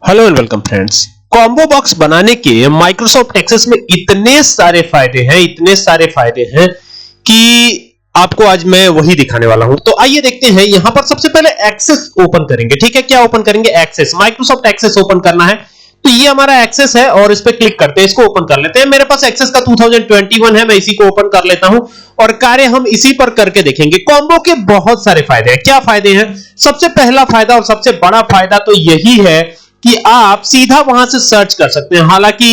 Hello and welcome friends. Combo box बनाने के Microsoft access में इतने सारे फायदे हैं कि आपको आज मैं वही दिखाने वाला हूं। तो आइए देखते हैं। यहां पर सबसे पहले एक्सेस ओपन करेंगे। ठीक है, क्या ओपन करेंगे? एक्सेस, माइक्रोसॉफ्ट एक्सेस ओपन करना है। तो ये हमारा एक्सेस है और इस पे क्लिक करते हैं, इसको ओपन कर लेते हैं। मेरे पास एक्सेस का 2021 है, मैं इसी को ओपन कर लेता हूं और कार्य हम इसी पर करके देखेंगे। कॉम्बो के बहुत सारे फायदे हैं। क्या फायदे हैं? सबसे पहला फायदा और सबसे बड़ा फायदा तो यही है कि आप सीधा वहां से सर्च कर सकते हैं। हालांकि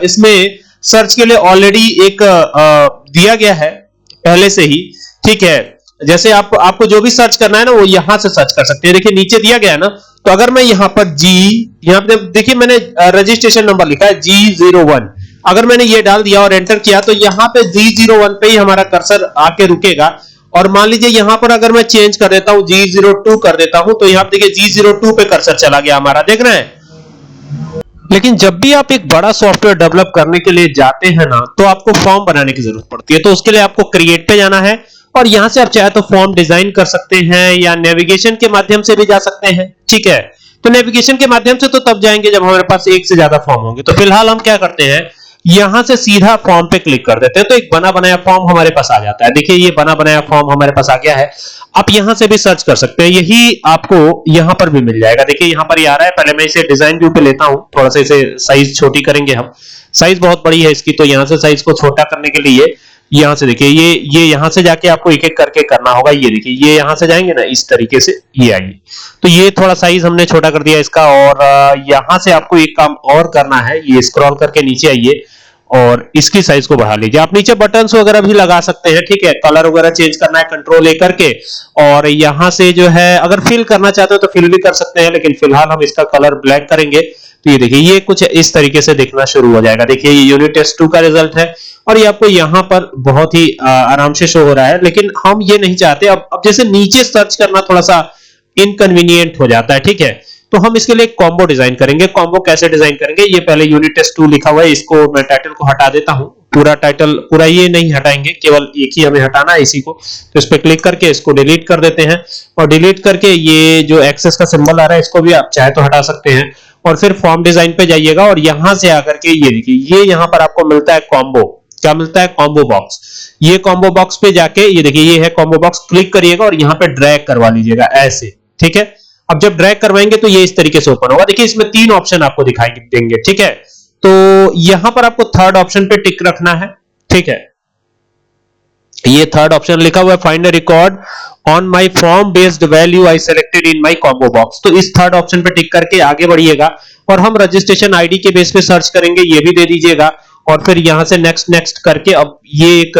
इसमें सर्च के लिए ऑलरेडी एक दिया गया है पहले से ही। ठीक है, जैसे आपको जो भी सर्च करना है ना वो यहां से सर्च कर सकते हैं। देखिए नीचे दिया गया है ना, तो अगर मैं यहां पर यहां पे देखिए मैंने रजिस्ट्रेशन नंबर लिखा है G01। अगर मैंने ये डाल दिया और एंटर किया तो यहां पे G01 पे ही हमारा कर्सर आके रुकेगा। और मान लीजिए यहां पर अगर मैं चेंज कर देता हूं, G02 कर देता हूं, तो यहां पे देखिए G02 पे कर्सर चला गया हमारा, देख रहे हैं। लेकिन जब भी आप एक बड़ा सॉफ्टवेयर डेवलप करने के लिए जाते हैं ना, तो आपको फॉर्म बनाने की जरूरत पड़ती है। तो उसके लिए आपको क्रिएट पे जाना है और यहां से आप चाहे तो फॉर्म डिजाइन कर सकते हैं या नेविगेशन के माध्यम से भी जा सकते हैं। ठीक है, तो नेविगेशन के माध्यम से तो तब जाएंगे जब हमारे पास एक से ज्यादा फॉर्म होंगे। तो फिलहाल हम क्या करते हैं, यहां से सीधा फॉर्म पे क्लिक कर देते हैं, तो एक बना बनाया फॉर्म हमारे पास आ जाता है। देखिए ये बना बनाया फॉर्म हमारे पास आ गया है। आप यहां से भी सर्च कर सकते हैं, यही आपको यहां पर भी मिल जाएगा। देखिए यहां पर ये आ रहा है। पहले मैं इसे डिजाइन व्यू पे लेता हूं, थोड़ा सा इसे साइज छोटी करेंगे हम। साइज बहुत बड़ी है इसकी, तो यहां से साइज को छोटा करने के लिए यहां से देखिए ये यहां से जाके आपको एक एक करके करना होगा। ये देखिए ये यहां से जाएंगे ना, इस तरीके से ये आइए। तो ये थोड़ा साइज हमने छोटा कर दिया इसका। और यहां से आपको एक काम और करना है, ये स्क्रॉल करके नीचे आइए और इसकी साइज को बढ़ा लीजिए। आप नीचे बटन्स वगैरह भी लगा सकते हैं। ठीक है, कलर वगैरह चेंज करना है कंट्रोल ए करके। और यहां से जो है अगर फिल करना चाहते हो तो फिल भी कर सकते हैं, लेकिन फिलहाल हम इसका कलर ब्लैक करेंगे। तो ये देखिए ये कुछ इस तरीके से दिखना शुरू हो जाएगा। देखिए ये यूनिट टेस्ट 2 का रिजल्ट है और ये आपको यहां पर बहुत ही आराम से शो हो रहा है। लेकिन हम ये नहीं चाहते। अब जैसे नीचे सर्च करना थोड़ा सा इनकन्वीनियंट हो जाता है। ठीक है, तो हम इसके लिए कॉम्बो डिजाइन करेंगे। कॉम्बो कैसे डिजाइन करेंगे? ये पहले यूनिट टेस्ट 2 लिखा हुआ है, इसको मैं टाइटल को हटा देता हूं। पूरा टाइटल पूरा ये नहीं हटाएंगे, केवल एक ही हमें हटाना है, इसी को। तो इस पे क्लिक करके इसको डिलीट कर देते हैं और डिलीट करके ये जो एक्सेस का सिंबल आ रहा है इसको भी आप चाहे तो हटा सकते हैं। और फिर फॉर्म डिजाइन पे जाइएगा और यहां से आकर के ये देखिए ये यहां पर आपको मिलता है कॉम्बो। क्या मिलता है? Combo box. ये कॉम्बो बॉक्स पे जाके ये देखिए ये है कॉम्बो बॉक्स, क्लिक करिएगा और यहां पे ड्रैग करवा लीजिएगा ऐसे। ठीक है, अब जब ड्रैग करवाएंगे तो ये इस तरीके से ओपन होगा। देखिए इसमें 3 ऑप्शन आपको दिखाई देंगे। ठीक है, तो यहां पर आपको थर्ड ऑप्शन पे टिक रखना है। ठीक है, ये थर्ड ऑप्शन लिखा हुआ है find a record on my form based value I selected in my combo box. तो इस थर्ड ऑप्शन पे टिक करके आगे बढ़िएगा और हम रजिस्ट्रेशन आईडी के बेस पे सर्च करेंगे, ये भी दे दीजिएगा। और फिर यहां से नेक्स्ट नेक्स्ट करके, अब ये एक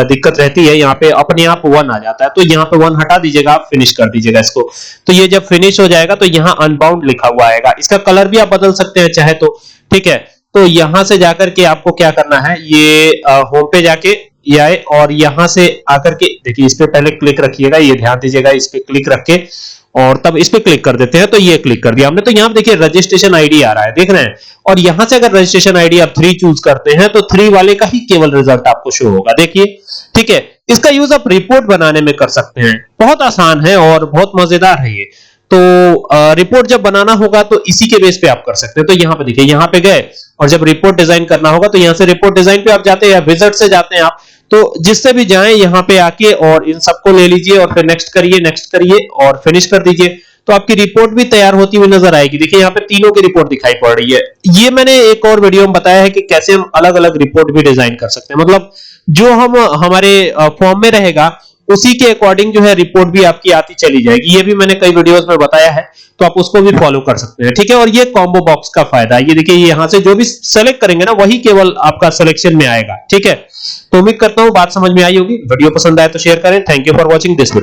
दिक्कत रहती है, यहां पे अपने आप 1 आ जाता है, तो यहां पे 1 हटा दीजिएगा, आप फिनिश कर दीजिएगा इसको। तो ये जब फिनिश हो जाएगा तो यहां अनबाउंड लिखा हुआ आएगा। इसका कलर भी आप बदल सकते हैं चाहे तो। ठीक है, तो यहां से जाकर के आपको क्या करना है, ये होम पे जाके ये आए और यहां से आकर के देखिए इस पे पहले क्लिक रखिएगा, ये ध्यान दीजिएगा, इस पे क्लिक रख के और तब इस पे क्लिक कर देते हैं। तो ये क्लिक कर दिया हमने। तो यहां पे देखिए रजिस्ट्रेशन आईडी आ रहा है, देख रहे हैं। और यहां से अगर रजिस्ट्रेशन आईडी आप 3 चूज करते हैं तो 3 वाले का ही केवल रिजल्ट आपको शो होगा, देखिए। ठीक है, इसका यूज आप रिपोर्ट बनाने में कर सकते हैं। बहुत आसान है और बहुत मजेदार है ये। तो रिपोर्ट जब बनाना होगा तो इसी के बेस पे आप कर सकते हैं। तो यहां पे देखिए यहां पे गए और जब रिपोर्ट डिजाइन करना होगा तो यहां से रिपोर्ट डिजाइन पे आप जाते हैं या विजिट से जाते हैं आप, तो जिससे भी जाएं यहां पे आके और इन सबको ले लीजिए और फिर नेक्स्ट करिए और फिनिश कर दीजिए। तो आपकी रिपोर्ट भी तैयार होती हुई नजर आएगी। देखिए यहाँ पे तीनों की रिपोर्ट दिखाई पड़ रही है। ये मैंने एक और वीडियो में बताया है कि कैसे हम अलग अलग रिपोर्ट भी डिजाइन कर सकते हैं। मतलब जो हम हमारे फॉर्म में रहेगा उसी के अकॉर्डिंग जो है रिपोर्ट भी आपकी आती चली जाएगी। ये भी मैंने कई वीडियोस में बताया है, तो आप उसको भी फॉलो कर सकते हैं। ठीक है, और ये कॉम्बो बॉक्स का फायदा है। ये देखिए यहां से जो भी सेलेक्ट करेंगे ना वही केवल आपका सिलेक्शन में आएगा। ठीक है, तो उम्मीद करता हूं बात समझ में आई होगी। वीडियो पसंद आए तो शेयर करें। Thank you for watching this video.